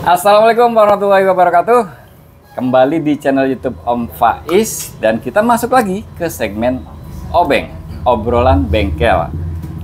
Assalamualaikum warahmatullahi wabarakatuh. Kembali di channel YouTube Om Faiz dan kita masuk lagi ke segmen Obeng, obrolan bengkel.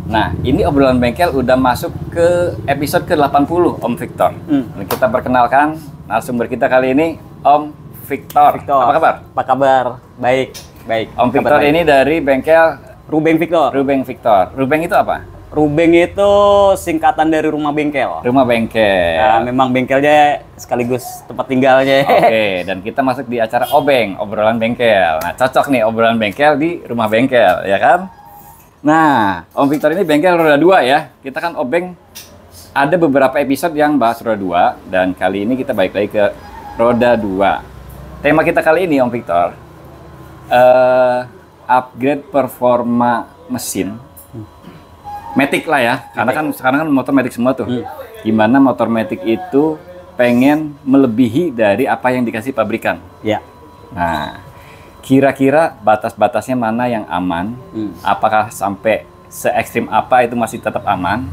Nah, ini obrolan bengkel udah masuk ke episode ke-80 Om Victor. Dan kita perkenalkan narasumber kita kali ini Om Victor. Apa kabar? Apa kabar? Baik, baik. Om Victor ini dari bengkel Rubeng Victor. Rubeng Victor. Rubeng itu apa? Rubeng itu singkatan dari rumah bengkel. Rumah bengkel. Ya, memang bengkelnya sekaligus tempat tinggalnya. Oke, dan kita masuk di acara Obeng, obrolan bengkel. Nah, cocok nih obrolan bengkel di rumah bengkel, ya kan? Nah, Om Victor ini bengkel roda 2 ya. Kita kan Obeng ada beberapa episode yang bahas roda 2 dan kali ini kita balik lagi ke roda 2. Tema kita kali ini Om Victor upgrade performa mesin. Matic lah ya, karena kan sekarang kan motor Matic semua tuh. Gimana motor Matic itu pengen melebihi dari apa yang dikasih pabrikan. Ya. Nah, kira-kira batas-batasnya mana yang aman? Apakah sampai se-ekstrim apa itu masih tetap aman?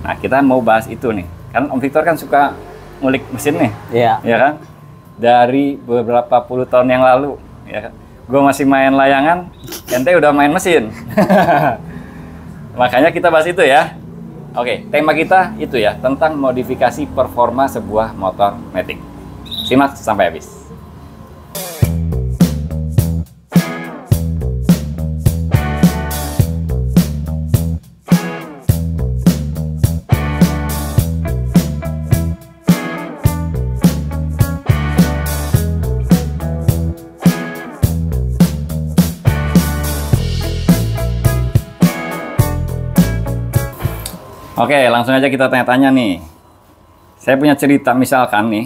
Nah, kita mau bahas itu nih. Kan Om Victor kan suka ngulik mesin nih. Iya. Ya kan? Dari beberapa puluh tahun yang lalu, ya kan? Gue masih main layangan, ente udah main mesin. Makanya kita bahas itu ya. Oke, tema kita itu ya, tentang modifikasi performa sebuah motor Matic. Simak sampai habis. Oke, langsung aja kita tanya-tanya nih. Saya punya cerita misalkan nih,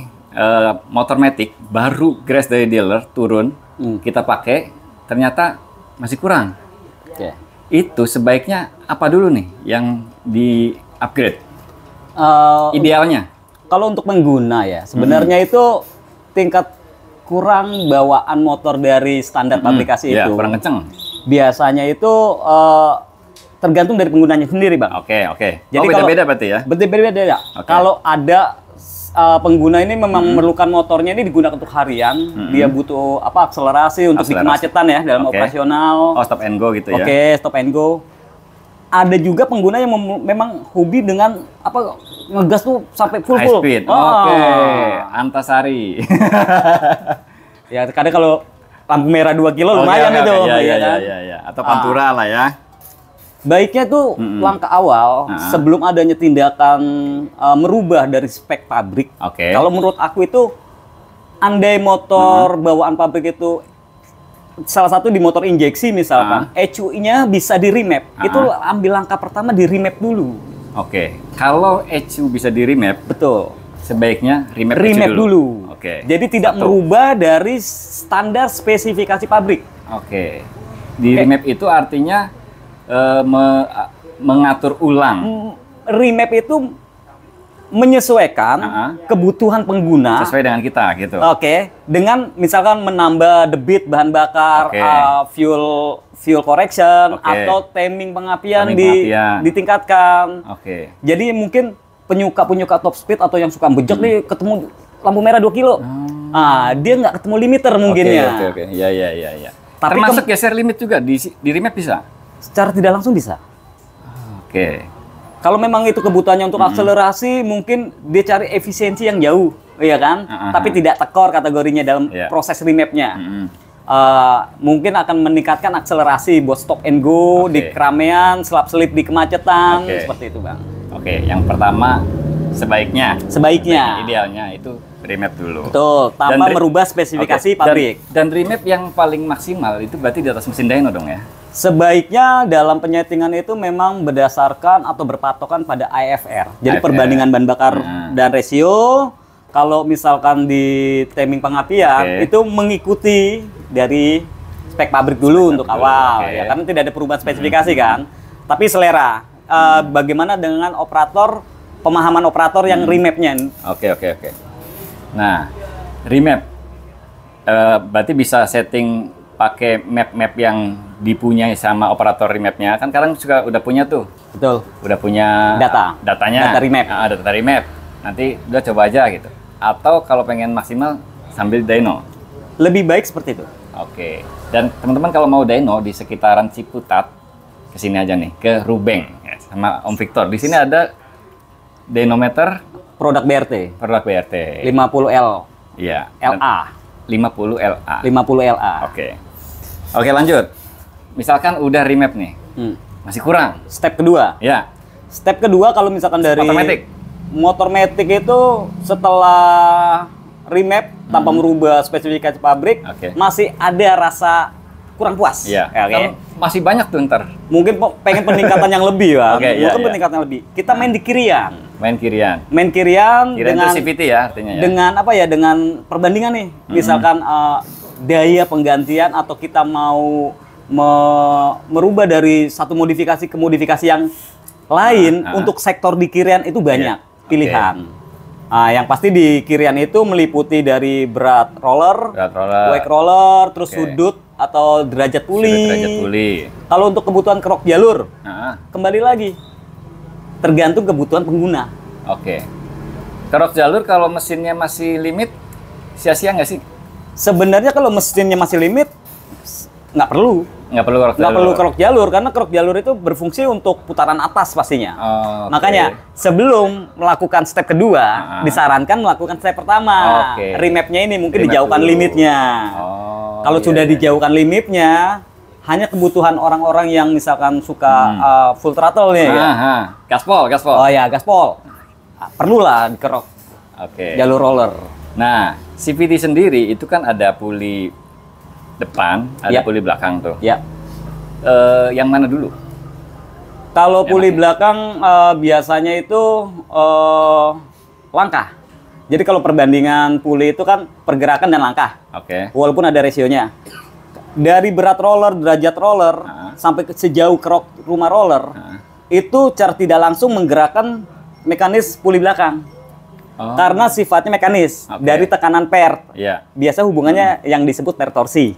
motor Matic baru grace dari dealer turun, kita pakai, ternyata masih kurang. Oke. Itu sebaiknya apa dulu nih yang di upgrade? Idealnya? Kalau untuk pengguna ya, sebenarnya itu tingkat kurang bawaan motor dari standar pabrikasi Ya, itu. kurang kenceng. Biasanya itu tergantung dari penggunanya sendiri, Bang. Oke. Jadi Beda-beda berarti ya? Beda-beda ya. Oke. Kalau ada pengguna ini memang memerlukan motornya ini digunakan untuk harian, dia butuh akselerasi untuk di kemacetan ya dalam operasional. Oh, stop and go gitu ya? Oke, stop and go. Ada juga pengguna yang memang hobi dengan ngegas tuh sampai full. High speed. Oke. Antasari. Ya, kadang kalau lampu merah 2 kilo lumayan itu. Iya. Atau Pantura lah ya. Baiknya tuh langkah awal sebelum adanya tindakan merubah dari spek pabrik. Oke. Kalau menurut aku itu, andai motor bawaan pabrik itu salah satu di motor injeksi misalkan, ECU-nya bisa di remap. Itu ambil langkah pertama di remap dulu. Oke. Kalau ECU bisa di remap, Betul. sebaiknya remap Remap ECU dulu. Oke. Jadi tidak merubah dari standar spesifikasi pabrik. Oke. Di remap itu artinya mengatur ulang. Remap itu menyesuaikan kebutuhan pengguna Sesuai dengan kita gitu. Oke, dengan misalkan menambah debit bahan bakar, fuel correction, atau timing pengapian ditingkatkan. Oke. Jadi mungkin penyuka top speed atau yang suka bejek nih ketemu lampu merah 2 kilo. Dia nggak ketemu limiter mungkinnya. Oke. Iya. Tapi termasuk geser limit juga di remap bisa? Secara tidak langsung bisa. Oke. Kalau memang itu kebutuhannya untuk akselerasi, mungkin dia cari efisiensi yang jauh, iya kan? Tapi tidak tekor kategorinya dalam proses remapnya. Mungkin akan meningkatkan akselerasi buat stop and go di keramaian, selap-selip di kemacetan, seperti itu, Bang. Oke, yang pertama sebaiknya idealnya itu remap dulu. Betul, tanpa merubah spesifikasi pabrik. Dan remap yang paling maksimal itu berarti di atas mesin dyno dong ya? Sebaiknya dalam penyetingan itu memang berdasarkan atau berpatokan pada IFR. Jadi perbandingan bahan bakar dan rasio. Kalau misalkan di timing pengapian itu mengikuti dari spek pabrik dulu untuk awal, ya karena tidak ada perubahan spesifikasi kan. Tapi selera. Bagaimana dengan pemahaman operator yang remapnya? Oke. Nah, remap berarti bisa setting pakai map-map yang dipunyai sama operator remapnya. Kan sekarang juga udah punya tuh. Betul. Udah punya datanya. Data remap. Data remap. nanti udah coba aja gitu. Atau kalau pengen maksimal sambil dyno. Lebih baik seperti itu. Oke. Dan teman-teman kalau mau dyno di sekitaran Ciputat, ke sini aja nih, ke Rubeng ya, sama Om Victor. Di sini ada dynometer Produk BRT. produk BRT. 50L. Iya. LA. 50 LA. 50 LA. Oke. Oke, lanjut. Misalkan udah remap nih. Masih kurang. Step kedua. Ya. Step kedua kalau misalkan dari motor matic itu setelah remap tanpa merubah spesifikasi pabrik, masih ada rasa kurang puas. Iya. Kan masih banyak tuh ntar. Mungkin pengen peningkatan yang lebih, Bang. Mungkin peningkatan yang lebih. Kita main di kirian. Main kirian. Main kirian dengan CVT ya artinya ya. Dengan apa ya? Dengan perbandingan nih. Misalkan daya penggantian atau kita mau merubah dari satu modifikasi ke modifikasi yang lain untuk sektor di kirian itu banyak pilihan. Yang pasti di kirian itu meliputi dari berat roller, wake roller, terus sudut atau derajat puli. Kalau untuk kebutuhan kerok jalur, kembali lagi tergantung kebutuhan pengguna. Oke. Kerok jalur kalau mesinnya masih limit, sia-sia nggak sih? Sebenarnya kalau mesinnya masih limit, nggak perlu. Nggak perlu kerok jalur karena kerok jalur itu berfungsi untuk putaran atas pastinya. Makanya sebelum melakukan step kedua disarankan melakukan step pertama. Remapnya ini mungkin dijauhkan limitnya. Kalau sudah dijauhkan limitnya, hanya kebutuhan orang-orang yang misalkan suka full throttle nih. Gaspol. Oh ya, gaspol. Perlulah dikerok. Jalur roller. Nah, CVT sendiri itu kan ada puli depan, ada puli belakang tuh. Yang mana dulu? Kalau puli belakang biasanya itu langkah. Jadi kalau perbandingan puli itu kan pergerakan dan langkah. Walaupun ada rasionya. Dari berat roller, derajat roller, sampai sejauh kerok rumah roller, itu cara tidak langsung menggerakkan mekanis puli belakang. Karena sifatnya mekanis dari tekanan per. Biasa hubungannya yang disebut per torsi.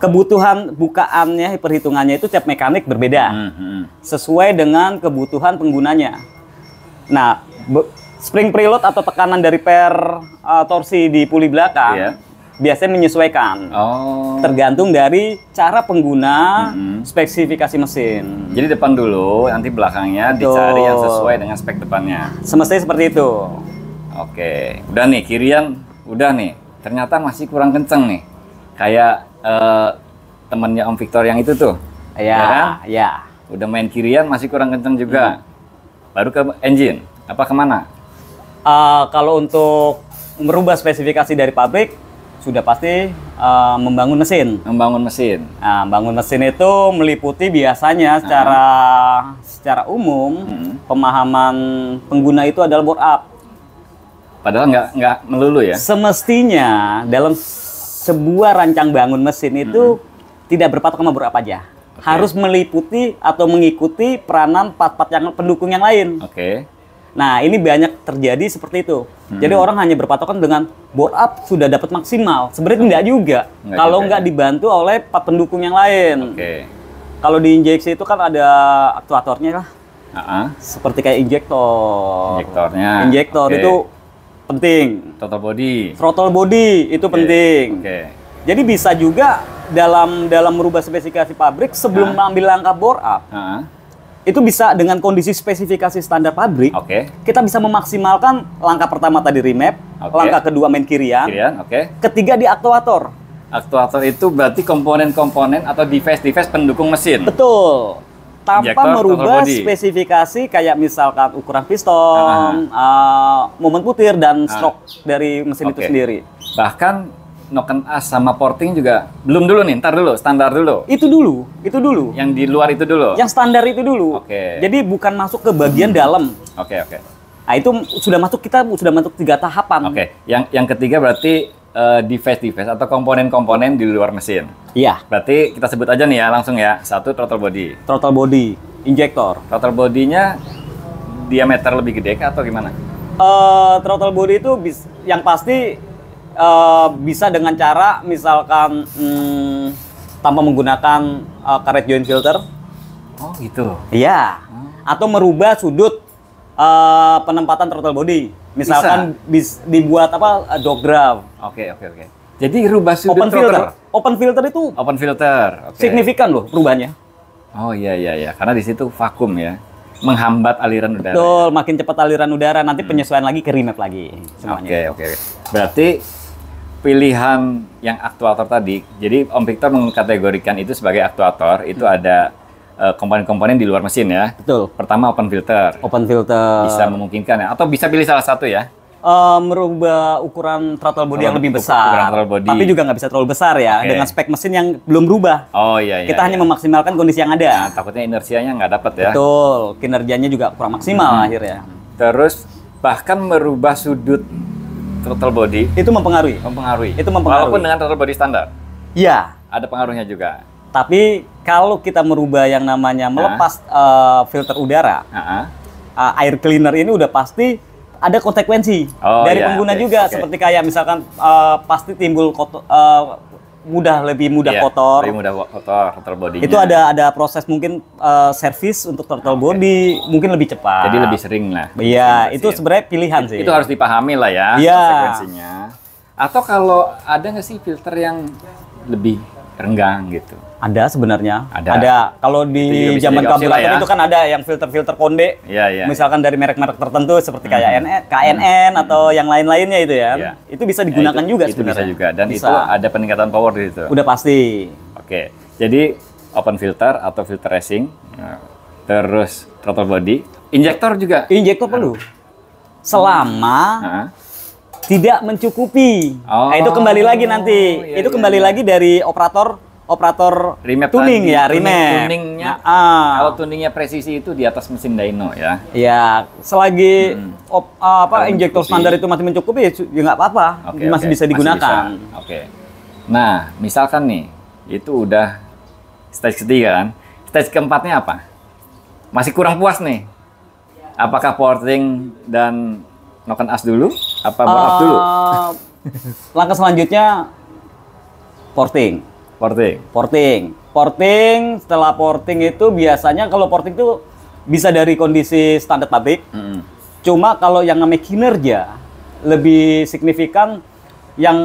Kebutuhan bukaannya, perhitungannya itu tiap mekanik berbeda. Sesuai dengan kebutuhan penggunanya. Nah, spring preload atau tekanan dari per torsi di puli belakang biasanya menyesuaikan. Tergantung dari cara pengguna, spesifikasi mesin. Jadi depan dulu, nanti belakangnya dicari yang sesuai dengan spek depannya. Semestinya seperti itu. Oke, udah nih kirian, udah nih. Ternyata masih kurang kenceng nih. Kayak temennya Om Victor yang itu tuh. Ya. Udah main kirian masih kurang kenceng juga. Baru ke engine. Apa kemana? Kalau untuk merubah spesifikasi dari pabrik, sudah pasti membangun mesin. Membangun mesin itu meliputi biasanya secara umum pemahaman pengguna itu adalah bore up. Padahal nggak melulu ya. Semestinya dalam sebuah rancang bangun mesin itu tidak berpatok sama bore up aja. Harus meliputi atau mengikuti peranan part-part yang pendukung yang lain. Nah, ini banyak terjadi seperti itu. Jadi orang hanya berpatokan dengan bore up sudah dapat maksimal. Sebenarnya tidak juga. Kalau nggak dibantu oleh part pendukung yang lain. Kalau di injeksi itu kan ada aktuatornya lah. Seperti kayak injektor. Injektor itu penting. Throttle body itu penting. Jadi bisa juga dalam merubah spesifikasi pabrik sebelum mengambil langkah bore up. Itu bisa dengan kondisi spesifikasi standar pabrik, kita bisa memaksimalkan langkah pertama tadi remap, langkah kedua main kirian, ketiga di aktuator. Aktuator itu berarti komponen-komponen atau device-device pendukung mesin. Betul. Tanpa merubah spesifikasi kayak misalkan ukuran piston, momen putir, dan stroke dari mesin itu sendiri. Bahkan noken as sama porting juga belum dulu nih, ntar dulu, standar dulu. Itu dulu. Yang di luar itu dulu. Yang standar itu dulu. Jadi bukan masuk ke bagian dalam. Nah, itu sudah masuk 3 tahapan. Yang ketiga berarti device atau komponen-komponen di luar mesin. Berarti kita sebut aja nih ya, langsung ya. 1, throttle body. Injektor. Throttle bodinya diameter lebih gede kah atau gimana? Throttle body itu yang pasti bisa dengan cara misalkan tanpa menggunakan karet joint filter. Oh gitu. Iya. Atau merubah sudut penempatan throttle body. Misalkan dibuat apa dog graph. Oke. Jadi rubah sudut open filter. Open filter itu open filter. Signifikan loh perubahannya. Oh iya. Karena di situ vakum ya. Menghambat aliran udara. Betul, makin cepat aliran udara, nanti penyesuaian lagi ke remap lagi semuanya. Oke. Berarti pilihan yang aktuator tadi, jadi Om Victor mengkategorikan itu sebagai aktuator, itu ada komponen-komponen di luar mesin ya. Betul. Pertama open filter. Open filter. Bisa memungkinkan ya, atau bisa pilih salah satu ya. Merubah ukuran throttle body yang lebih besar. Ukuran throttle body. Tapi juga nggak bisa terlalu besar ya, dengan spek mesin yang belum berubah. Oh iya. Kita hanya memaksimalkan kondisi yang ada. Nah, takutnya inersianya nggak dapat ya. Betul, kinerjanya juga kurang maksimal akhirnya. Terus bahkan merubah sudut throttle body. Itu mempengaruhi. Itu mempengaruhi. Walaupun dengan throttle body standar. Iya. Ada pengaruhnya juga. Tapi kalau kita merubah yang namanya melepas filter udara, air cleaner ini udah pasti ada konsekuensi dari pengguna juga. Seperti kayak misalkan pasti timbul lebih mudah kotor. Lebih mudah kotor throttle body-nya. Itu ada proses mungkin servis untuk throttle body mungkin lebih cepat. Jadi lebih sering lah. Iya, itu sebenarnya pilihan sih. Itu harus dipahami lah ya konsekuensinya. Atau kalau ada nggak sih filter yang lebih renggang gitu? Ada sebenarnya. Ada. Kalau di zaman karburator itu kan ada yang filter-filter konde. Iya. Misalkan dari merek-merek tertentu seperti kayak KNN atau yang lain-lainnya itu ya. Iya. Itu bisa digunakan juga sebenarnya. Itu bisa juga dan itu ada peningkatan power di situ. Udah pasti. Oke. Jadi open filter atau filter racing, terus throttle body, injektor juga. Injektor perlu. Selama tidak mencukupi. Nah, itu kembali lagi nanti. Itu kembali lagi dari operator remap tuning tadi. ya, remap. Tuningnya. Kalau tuningnya presisi itu di atas mesin dyno ya. Ya, selagi injektor standar itu masih mencukupi ya nggak apa-apa, masih bisa digunakan. Oke. Nah, misalkan nih, itu udah stage ketiga kan. Stage keempatnya apa? Masih kurang puas nih. Apakah porting dan noken as dulu? Apa bore up dulu? Langkah selanjutnya porting. Setelah porting itu biasanya kalau porting itu bisa dari kondisi standar pabrik. Cuma kalau yang namanya kinerja lebih signifikan yang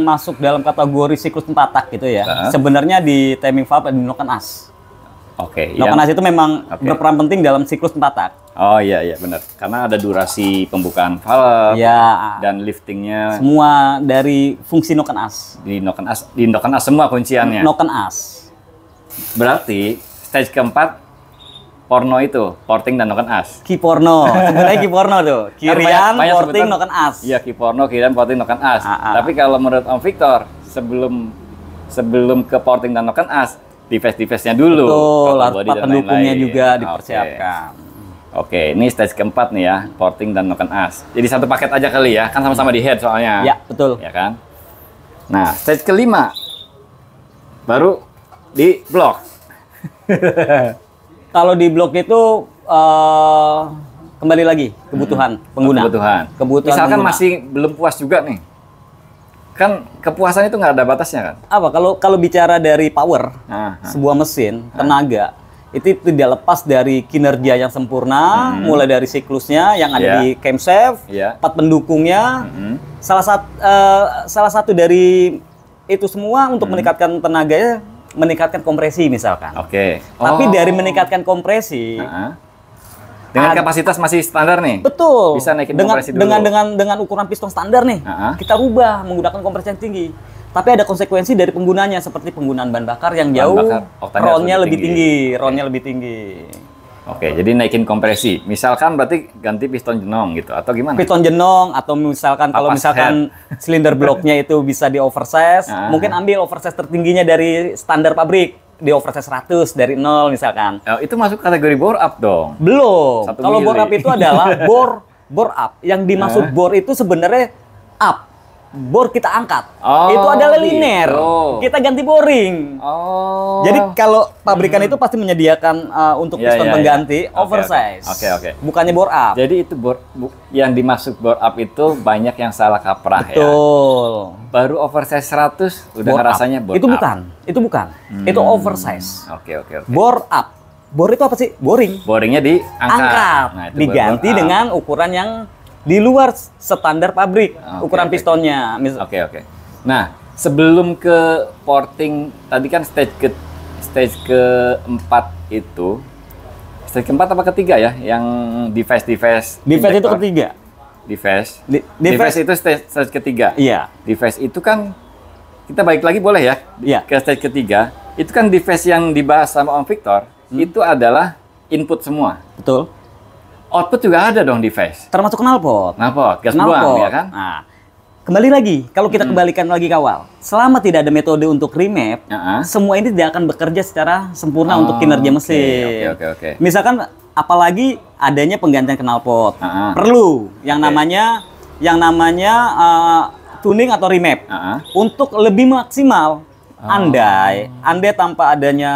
masuk dalam kategori siklus 4 tak gitu ya. Sebenarnya di timing valve dan di noken as. Noken as itu memang berperan penting dalam siklus 4 tak. Oh iya benar. Karena ada durasi pembukaan valve dan liftingnya. Semua dari fungsi noken as. Di noken as semua kunciannya. Noken as. Berarti stage keempat porting dan noken as. Ki porno. Sebenarnya ki porno tuh. Kirian, porting, noken as. Iya, ki porno, kirian, porting, noken as. Tapi kalau menurut Om Victor, sebelum ke porting dan noken as, device-nya dulu. Betul, part pendukungnya juga dipersiapkan. Oke, ini stage keempat nih ya, porting dan noken as. Jadi satu paket aja kali ya, kan sama-sama di head soalnya. Ya, betul. Ya kan? Nah, stage kelima baru di blok. Kalau di blok itu kembali lagi kebutuhan pengguna. Kebutuhan misalkan pengguna. Masih belum puas juga nih. Kan kepuasan itu nggak ada batasnya kan? Kalau bicara dari power, sebuah mesin, tenaga, itu tidak lepas dari kinerja yang sempurna, mulai dari siklusnya yang ada di camshaft, part pendukungnya. Salah satu dari itu semua untuk meningkatkan tenaganya, meningkatkan kompresi misalkan. Tapi dari meningkatkan kompresi dengan kapasitas masih standar nih. Betul. Bisa naikin kompresi dulu. Dengan ukuran piston standar nih. Kita rubah menggunakan kompresi yang tinggi. Tapi ada konsekuensi dari penggunanya seperti penggunaan bahan bakar yang jauh, ronnya lebih tinggi. Oke, jadi naikin kompresi. Misalkan berarti ganti piston jenong gitu atau gimana? Piston jenong atau misalkan kalau misalkan silinder bloknya itu bisa di oversize, mungkin ambil oversize tertingginya dari standar pabrik, di oversize 100 dari 0 misalkan. Itu masuk kategori bore up dong. Belum. Kalau bore up itu adalah bore up. Yang dimaksud bore itu sebenarnya up. Bor kita angkat, itu adalah linear. Kita ganti boring. Jadi kalau pabrikan itu pasti menyediakan untuk piston pengganti oversize. Bukannya bore up. Jadi itu yang dimaksud bore up itu banyak yang salah kaprah. Betul. Ya. Baru oversize 100 udah ngerasanya bore up. Itu bukan. Itu oversize. Oke. Bore up. Bor itu apa sih? Boring. Boringnya diangkat. Nah, diganti dengan ukuran yang di luar standar pabrik, ukuran pistonnya. Oke. Nah, sebelum ke porting tadi kan stage keempat itu, stage keempat apa ketiga ya? Yang device itu ketiga. Device itu stage ketiga. Iya. Device itu kan kita balik lagi boleh ya? Iya. Ke stage ketiga. Itu kan device yang dibahas sama Om Victor, itu adalah input semua. Betul. Output juga ada dong device. Termasuk knalpot. Gas buang ya kan? Nah, kembali lagi, kalau kita kembalikan lagi ke awal, selama tidak ada metode untuk remap, semua ini tidak akan bekerja secara sempurna untuk kinerja mesin. Oke. Misalkan, apalagi adanya penggantian knalpot, perlu yang namanya tuning atau remap untuk lebih maksimal. Andai tanpa adanya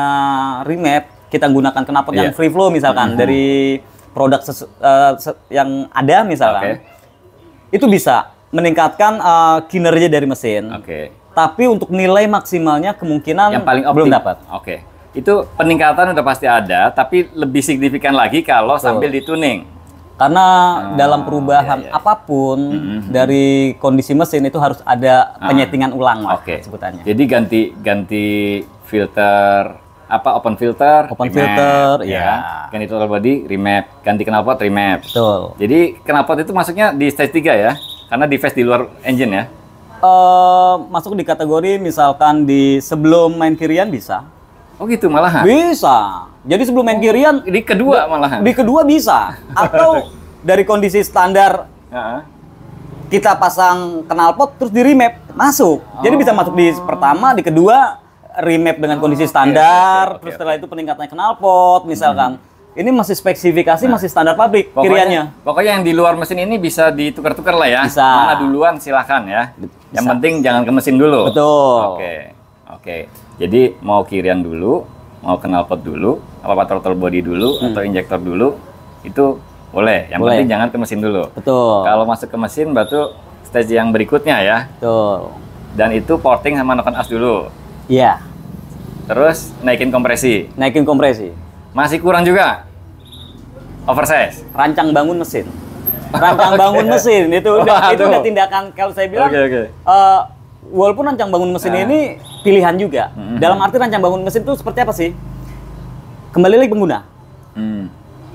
remap, kita gunakan knalpot yang free flow misalkan dari produk yang ada misalkan, itu bisa meningkatkan kinerja dari mesin. Tapi untuk nilai maksimalnya kemungkinan yang paling belum dapat. Itu peningkatan udah pasti ada, tapi lebih signifikan lagi kalau sambil dituning. Karena dalam perubahan apapun dari kondisi mesin itu harus ada penyetingan ulang lah sebutannya. Jadi ganti filter open filter, ya. Ganti total body, remap, ganti knalpot, remap. Betul. Jadi knalpot itu masuknya di stage 3 ya, karena device di luar engine ya. Masuk di kategori misalkan di sebelum main kirian bisa. Oh gitu malahan? Bisa. Jadi sebelum main kirian di kedua malahan. Di kedua bisa. Atau dari kondisi standar kita pasang knalpot terus di remap masuk. Jadi bisa masuk di pertama, di kedua remap dengan kondisi standar, terus setelah itu peningkatan knalpot misalkan. Ini masih spesifikasi masih standar pabrik kiriannya. Pokoknya yang di luar mesin ini bisa ditukar-tukar lah ya. Bisa. Mana duluan silahkan ya. Yang penting jangan ke mesin dulu. Betul. Oke. Jadi mau kirian dulu, mau knalpot dulu, apa throttle body dulu atau injektor dulu, itu boleh. Yang penting jangan ke mesin dulu. Betul. Kalau masuk ke mesin baru stage yang berikutnya ya. Betul. Dan itu porting sama noken as dulu. Iya. Terus naikin kompresi. Masih kurang juga. Oversize. Rancang bangun mesin itu udah tindakan kalau saya bilang. Walaupun rancang bangun mesin ini pilihan juga. Dalam arti rancang bangun mesin itu seperti apa sih? Kembali lagi pengguna.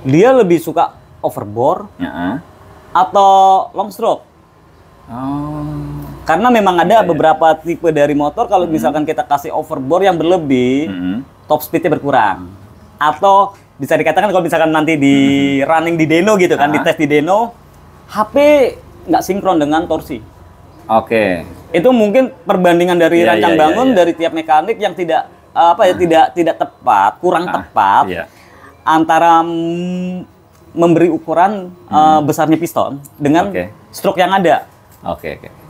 Dia lebih suka overbore atau long stroke. Karena memang ada beberapa tipe dari motor, kalau misalkan kita kasih overbore yang berlebih, top speednya berkurang. Atau bisa dikatakan kalau misalkan nanti di running di dyno gitu kan, di tes di dyno, HP nggak sinkron dengan torsi. Itu mungkin perbandingan dari rancang bangun dari tiap mekanik yang tidak tidak tepat, kurang tepat antara memberi ukuran besarnya piston dengan stroke yang ada.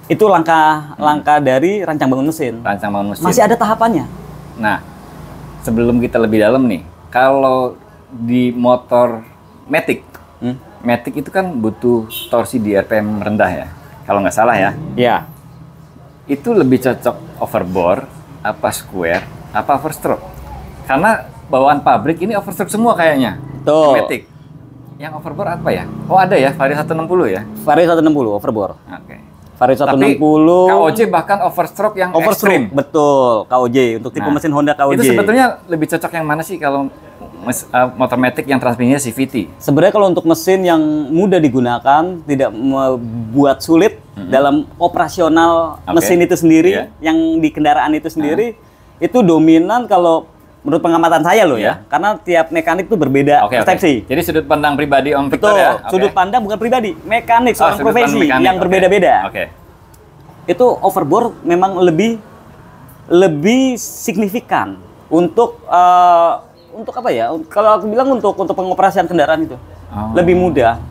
Itu langkah dari rancang bangun mesin. Masih ada tahapannya. Nah, sebelum kita lebih dalam nih, kalau di motor Matic, Matic itu kan butuh torsi di RPM rendah ya, kalau nggak salah ya. Iya. Itu lebih cocok overbore, apa square, apa overstroke? Karena bawaan pabrik ini overstroke semua kayaknya. Betul. Matic. Yang overbore apa ya? Oh ada ya, Vario 160 ya? Vario 160 overbore. Vario 160. Tapi KOJ bahkan overstroke yang ekstrim. Betul, KOJ untuk tipe mesin Honda KOJ. Itu sebetulnya lebih cocok yang mana sih kalau motor Matic yang transmisinya CVT? Sebenarnya kalau untuk mesin yang mudah digunakan, tidak membuat sulit dalam operasional mesin itu sendiri, yang di kendaraan itu sendiri, itu dominan kalau menurut pengamatan saya loh ya, karena tiap mekanik itu berbeda persepsi. Jadi sudut pandang pribadi Om Victor ya? Sudut pandang bukan pribadi, mekanik, seorang profesi yang berbeda-beda. Itu overbore memang lebih signifikan untuk apa ya? Kalau aku bilang untuk pengoperasian kendaraan itu lebih mudah.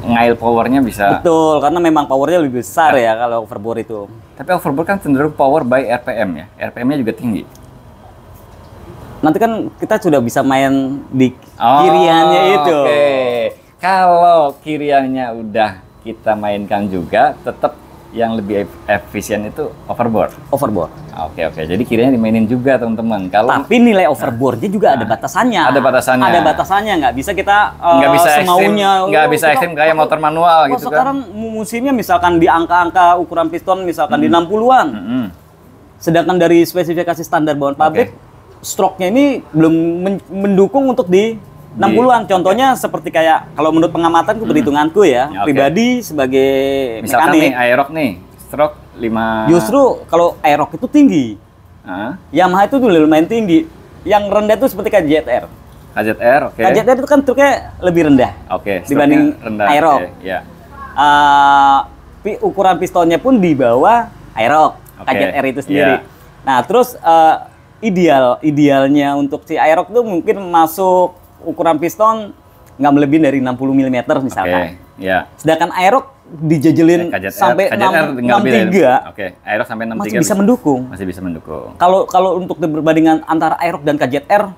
Ngail powernya bisa. Betul, karena memang powernya lebih besar ya kalau overbore itu. Tapi overbore kan cenderung power by RPM ya, RPM-nya juga tinggi. Nanti kan kita sudah bisa main di kiriannya itu. Kalau kiriannya udah kita mainkan juga, tetap yang lebih efisien itu overboard. Overboard. Oke. Jadi kiranya dimainin juga teman-teman. Tapi nilai overboardnya juga ada batasannya. Ada batasannya. Ada batasannya, nggak bisa kita nggak bisa semaunya. Nggak bisa ekstrim kayak motor manual gitu kan. Sekarang musimnya misalkan di angka-angka ukuran piston misalkan di 60-an. Sedangkan dari spesifikasi standar bawaan pabrik, stroke-nya ini belum mendukung untuk di 60-an. Contohnya seperti kayak kalau menurut pengamatanku, perhitunganku ya, pribadi sebagai misalkan mekanik. nih Aerox nih, stroke 5. Justru kalau Aerox itu tinggi. Yamaha itu tuh lumayan tinggi. Yang rendah itu seperti KZR. KZR, oke. KZR itu kan truknya lebih rendah. Dibanding Aerox. Ukuran pistonnya pun di bawah Aerox, KZR itu sendiri. Nah, terus idealnya untuk si Aerox itu mungkin masuk ukuran piston nggak melebihi dari 60 mm misalkan. Sedangkan Aerox dijajelin sampai 63. Aerox sampai 63 masih bisa mendukung. Masih bisa mendukung. Kalau untuk perbandingan antara Aerox dan KZR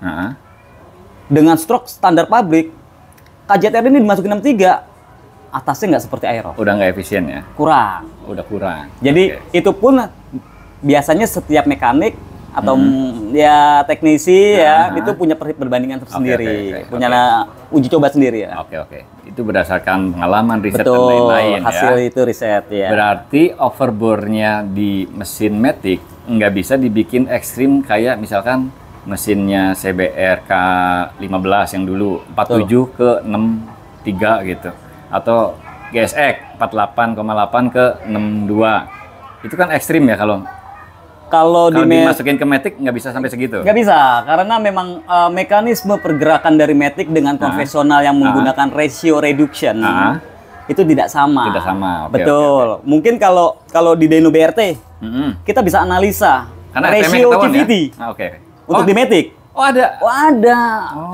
dengan stroke standar pabrik, KZR ini dimasukin 63, atasnya nggak seperti Aerox. Udah nggak efisien ya? Kurang. Udah kurang. Jadi itu pun biasanya setiap mekanik atau ya teknisi itu punya perbandingan tersendiri, punya uji coba sendiri ya. Itu berdasarkan pengalaman, riset dan betul, lain-lain hasil ya. itu riset ya. Berarti overbore-nya di mesin Matic nggak bisa dibikin ekstrim kayak misalkan mesinnya CBR K15 yang dulu 47 ke 63 gitu, atau GSX 48,8 ke 62. Itu kan ekstrim ya kalau dimasukin ke Matic nggak bisa sampai segitu? Nggak bisa, karena memang mekanisme pergerakan dari Matic dengan konvensional yang menggunakan ratio reduction itu tidak sama. Tidak sama. Betul. Mungkin kalau di Dyno BRT kita bisa analisa karena ratio CVT untuk di Matic. Oh ada? Ada.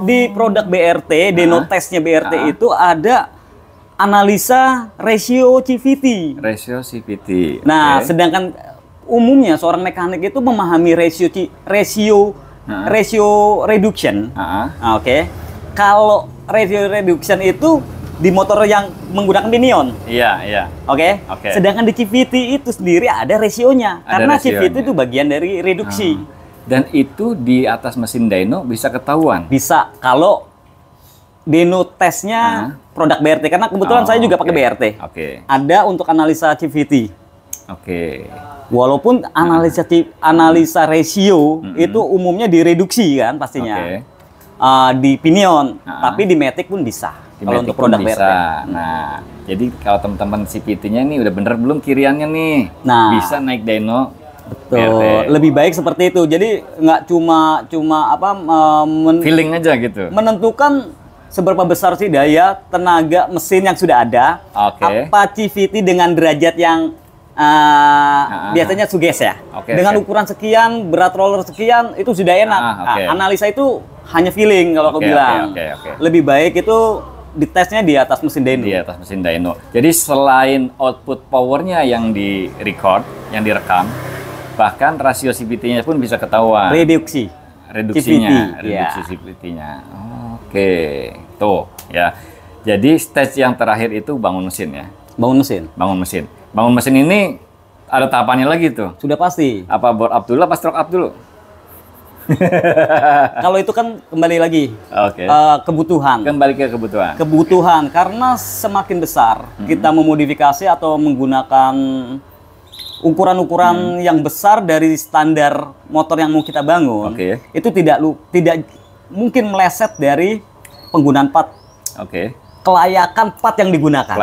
Di produk BRT, Dyno testnya BRT itu ada analisa ratio CVT. Ratio CVT. Nah, sedangkan umumnya seorang mekanik itu memahami ratio reduction. Kalau ratio reduction itu di motor yang menggunakan pinion. Sedangkan di CVT itu sendiri ada rasionya. Karena CVT itu bagian dari reduksi. Dan itu di atas mesin dyno bisa ketahuan? Bisa. Kalau dyno testnya produk BRT. Karena kebetulan saya juga pakai BRT. Ada untuk analisa CVT. Walaupun analisa ratio itu umumnya direduksi kan pastinya di pinion, tapi di Matic pun bisa. Kalau untuk produk BRT. Nah, jadi kalau teman-teman CVT-nya ini udah bener belum kiriannya nih? Bisa naik dyno. Betul. BRT. Lebih baik seperti itu. Jadi nggak cuma feeling aja gitu. Menentukan seberapa besar sih daya tenaga mesin yang sudah ada. Apa CVT dengan derajat yang biasanya suges ya. Dengan ukuran sekian, berat roller sekian, itu sudah enak. Analisa itu hanya feeling kalau aku bilang. Lebih baik itu ditesnya di atas mesin dyno. Di atas mesin dyno. Jadi selain output powernya yang di record, yang direkam, bahkan rasio CVT-nya pun bisa ketahuan. Reduksinya. CVT-nya. Tuh ya. Jadi stage yang terakhir itu bangun mesin ya. Bangun mesin ini ada tahapannya lagi tuh. Sudah pasti. Apa board up dulu, apa stroke up dulu? Kalau itu kan kembali lagi kebutuhan. Kembali ke kebutuhan. Karena semakin besar kita memodifikasi atau menggunakan ukuran-ukuran yang besar dari standar motor yang mau kita bangun, itu tidak mungkin meleset dari penggunaan part. Kelayakan part yang digunakan.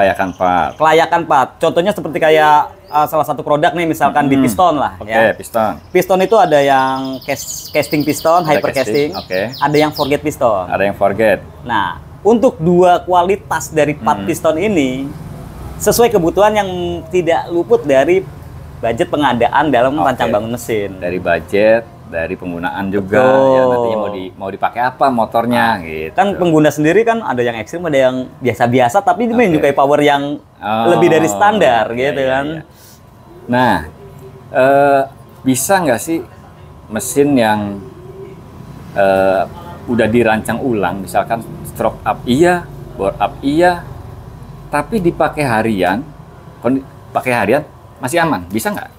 Kelayakan part. Contohnya seperti kayak salah satu produk nih, misalkan di piston lah. Piston. Piston itu ada yang casting piston, hyper casting. Ada yang forget piston. Nah, untuk dua kualitas dari part piston ini sesuai kebutuhan yang tidak luput dari budget pengadaan dalam rancang bangun mesin. Dari budget, dari penggunaan juga. Ya, nantinya mau dipakai apa motornya gitu. Kan pengguna sendiri kan ada yang ekstrim, ada yang biasa-biasa, tapi menyukai power yang lebih dari standar gitu kan. Nah, bisa nggak sih mesin yang udah dirancang ulang, misalkan stroke up iya, bore up iya, tapi dipakai harian, Masih aman? Bisa nggak?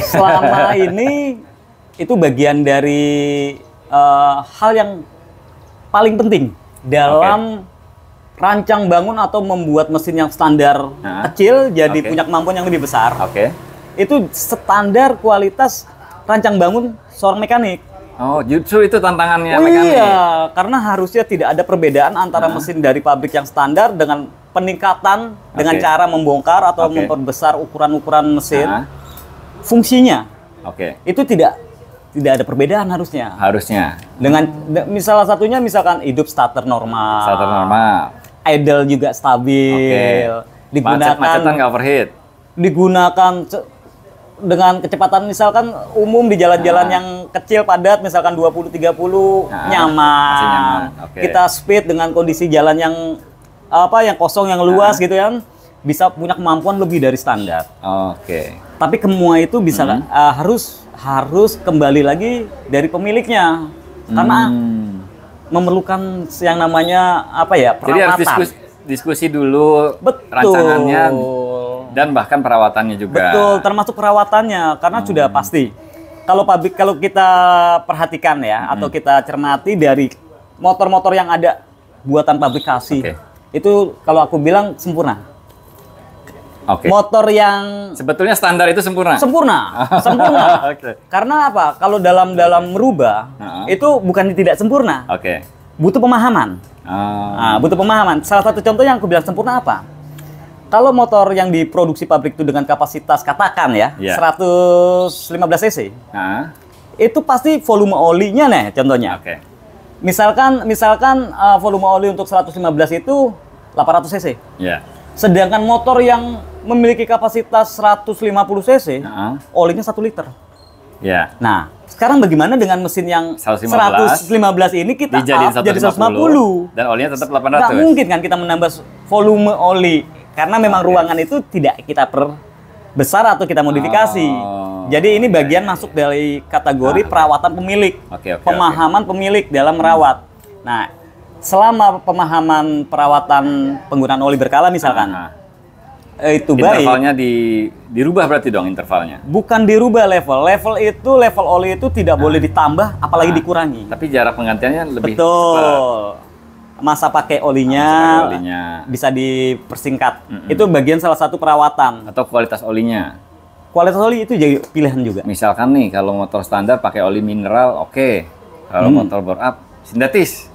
Selama ini itu bagian dari hal yang paling penting dalam rancang bangun atau membuat mesin yang standar kecil jadi punya kemampuan yang lebih besar. Itu standar kualitas rancang bangun seorang mekanik. Oh, justru itu tantangannya mekanik. Iya, karena harusnya tidak ada perbedaan antara mesin dari pabrik yang standar dengan peningkatan dengan cara membongkar atau memperbesar ukuran-ukuran mesin. Fungsinya. Itu tidak ada perbedaan harusnya. Dengan salah satunya misalkan hidup starter normal. Idle juga stabil. Digunakan macet-macetan nggak overheat. Digunakan dengan kecepatan misalkan umum di jalan-jalan yang kecil padat misalkan 20-30 nyaman. Kita speed dengan kondisi jalan yang yang kosong yang luas gitu kan bisa punya kemampuan lebih dari standar. Tapi semua itu bisa harus kembali lagi dari pemiliknya karena memerlukan yang namanya perawatan. Jadi harus diskusi dulu rancangannya dan bahkan perawatannya juga. Betul, termasuk perawatannya karena sudah pasti. Kalau kita perhatikan ya atau kita cermati dari motor-motor yang ada buatan pabrikasi itu kalau aku bilang sempurna. Motor yang sebetulnya standar itu sempurna. Sempurna. Karena apa? Kalau dalam merubah itu bukan tidak sempurna. Butuh pemahaman. Butuh pemahaman. Salah satu contoh yang aku bilang sempurna apa? Kalau motor yang diproduksi pabrik itu dengan kapasitas katakan 115 cc. Itu pasti volume olinya nih contohnya. Misalkan volume oli untuk 115 itu 800 cc. Sedangkan motor yang memiliki kapasitas 150 cc, olinya 1 liter. Nah, sekarang bagaimana dengan mesin yang 115 ini kita jadi 150 dan olinya tetap 800. Nggak mungkin kan kita menambah volume oli karena memang ruangan itu tidak kita perbesar atau kita modifikasi. Jadi ini bagian masuk dari kategori perawatan pemilik, pemahaman pemilik dalam merawat. Nah, selama pemahaman perawatan penggunaan oli berkala misalkan, itu baik. Intervalnya dirubah berarti dong intervalnya? Bukan dirubah level oli itu tidak boleh ditambah, apalagi dikurangi. Tapi jarak penggantiannya lebih cepat. Masa pakai olinya bisa dipersingkat. Itu bagian salah satu perawatan. Atau kualitas olinya? Kualitas oli itu jadi pilihan juga. Misalkan nih, kalau motor standar pakai oli mineral, Kalau motor bore up, sintetis.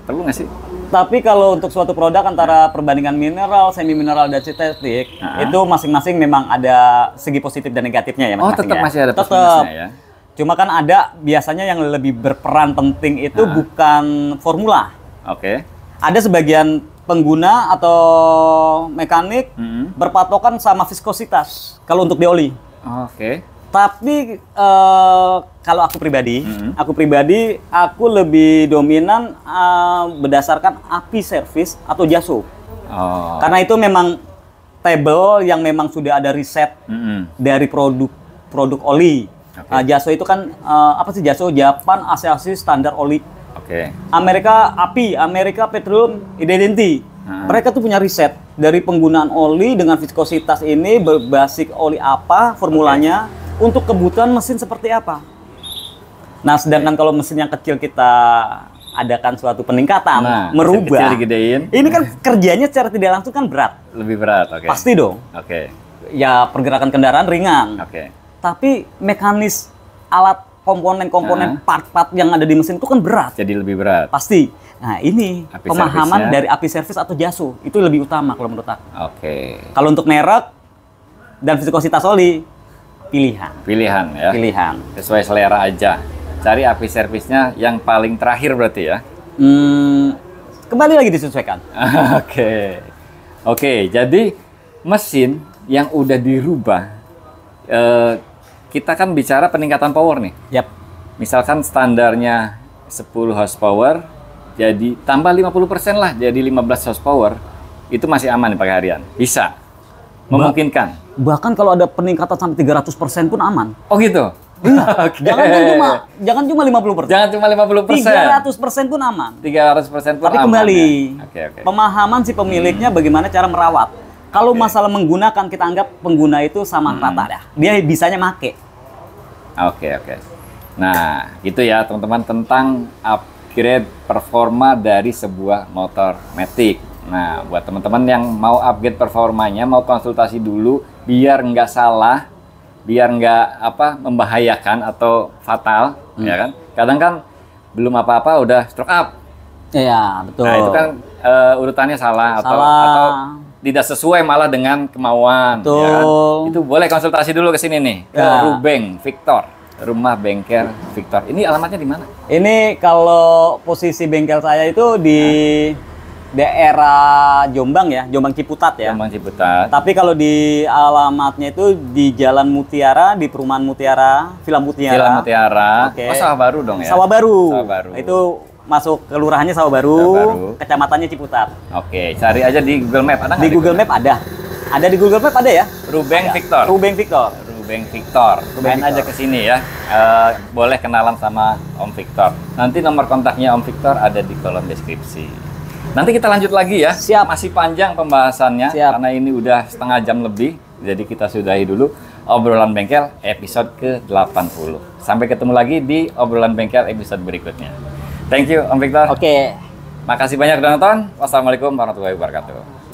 Perlu nggak sih? Tapi kalau untuk suatu produk antara perbandingan mineral, semi mineral, dan sintetik, itu masing-masing memang ada segi positif dan negatifnya ya. Tetap masih ada plus-minusnya ya. Cuma kan ada biasanya yang lebih berperan penting itu bukan formula. Ada sebagian pengguna atau mekanik berpatokan sama viskositas kalau untuk di oli. Tapi kalau aku pribadi, aku lebih dominan berdasarkan API service atau JASO. Karena itu memang tabel yang memang sudah ada riset dari produk oli. JASO itu kan JASO, Japan Asosiasi Standar Oli. Amerika API, Amerika Petroleum Identity. Mereka tuh punya riset dari penggunaan oli dengan viskositas ini berbasis oli apa formulanya untuk kebutuhan mesin seperti apa. Nah, sedangkan kalau mesin yang kecil kita adakan suatu peningkatan, merubah. Ini kan kerjanya secara tidak langsung kan berat. Lebih berat, Pasti dong. Ya pergerakan kendaraan ringan. Tapi mekanis alat komponen-komponen part-part yang ada di mesin itu kan berat. Jadi lebih berat. Pasti. Nah, ini API pemahaman dari API service atau JASO itu lebih utama kalau menurut aku. Kalau untuk merek dan viskositas oli, pilihan ya. Sesuai selera aja. Cari API service-nya yang paling terakhir berarti ya. Kembali lagi disesuaikan. Jadi mesin yang udah dirubah, kita kan bicara peningkatan power nih. Misalkan standarnya 10 horsepower, jadi tambah 50% lah, jadi 15 horsepower, itu masih aman pakai harian. Bisa. Memungkinkan. Bahkan kalau ada peningkatan sampai 300% pun aman. Oh gitu? Oke. Jangan cuma 50%. Jangan cuma 50%. 300% pun aman. 300% pun Tapi aman. kembali, Ya? Oke. pemahaman si pemiliknya bagaimana cara merawat. Kalau masalah menggunakan, kita anggap pengguna itu sama rata dah. Dia bisanya make. Oke. Nah, itu ya teman-teman tentang upgrade performa dari sebuah motor matic. Nah, buat teman-teman yang mau upgrade performanya, mau konsultasi dulu biar nggak salah, biar nggak membahayakan atau fatal, ya kan? Kadang kan belum apa-apa udah stroke up. Iya, betul. Nah, itu kan urutannya salah atau tidak sesuai malah dengan kemauan. Betul. Ya kan? Itu boleh konsultasi dulu ke sini nih, ke Rubeng Victor. Rumah Bengkel Victor. Ini alamatnya di mana? Ini kalau posisi bengkel saya itu di daerah Jombang ya, Jombang Ciputat ya. Jombang Ciputat. Tapi kalau di alamatnya itu di Jalan Mutiara, di Perumahan Mutiara, Villa Mutiara. Villa Mutiara. Okay. Oh, Sawah Baru dong ya? Sawah Baru. Sawah Baru. Itu masuk kelurahannya Sawah Baru, kecamatannya Ciputat. Oke, cari aja di Google Map. Ada nggak? Di Google Map ada. Ada di Google Map ada ya? Rubeng Victor. Rubeng Victor. Rubeng Victor. Main aja ke sini ya. Boleh kenalan sama Om Victor. Nanti nomor kontaknya Om Victor ada di kolom deskripsi. Nanti kita lanjut lagi ya. Siap. Masih panjang pembahasannya. Siap. Karena ini udah setengah jam lebih. Jadi kita sudahi dulu obrolan bengkel episode ke-80. Sampai ketemu lagi di obrolan bengkel episode berikutnya. Thank you Om Victor. Oke. Makasih banyak udah nonton. Wassalamualaikum warahmatullahi wabarakatuh.